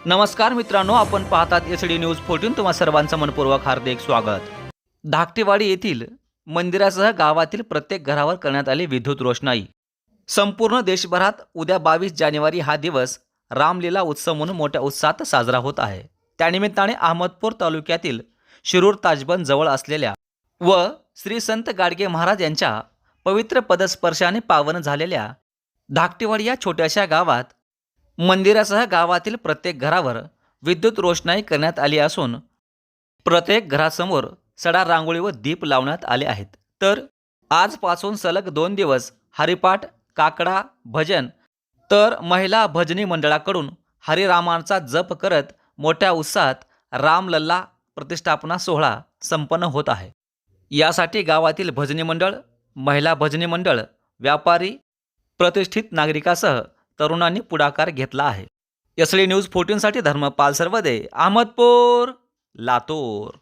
नमस्कार मित्रांनो, आपण पाहतात एसडी न्यूज 14. तुम्हा सर्वांचं मनपूर्वक हार्दिक स्वागत. धाकटीवाडी येथील मंदिरासह गावातील प्रत्येक घरावर करण्यात आली विद्युत रोषणाई. संपूर्ण देशभरात उद्या 22 जानेवारी हा दिवस रामलीला उत्सव म्हणून मोठ्या उत्साहात साजरा होत आहे. त्यानिमित्ताने अहमदपूर तालुक्यातील शिरूर ताजबंद जवळ असलेल्या व श्री संत गाडगे महाराज यांच्या पवित्र पदस्पर्शाने पावन झालेल्या धाकटीवाडी या छोट्याशा गावात मंदिरासह गावातील प्रत्येक घरावर विद्युत रोषणाई करण्यात आली असून प्रत्येक घरासमोर सडा रांगोळी व दीप लावण्यात आले आहेत. तर आजपासून सलग 2 दिवस हरिपाठ, काकडा, भजन तर महिला भजनी मंडळाकडून हरिरामांचा जप करत मोठ्या उत्साहात रामलल्ला प्रतिष्ठापना सोहळा संपन्न होत आहे. यासाठी गावातील भजनी मंडळ, महिला भजनी मंडळ, व्यापारी, प्रतिष्ठित नागरिकासह तरुणांनी पुढाकार घेतला आहे. एसडी न्यूज 14 साठी धर्मपाल सरवदे, अहमदपूर, लातूर.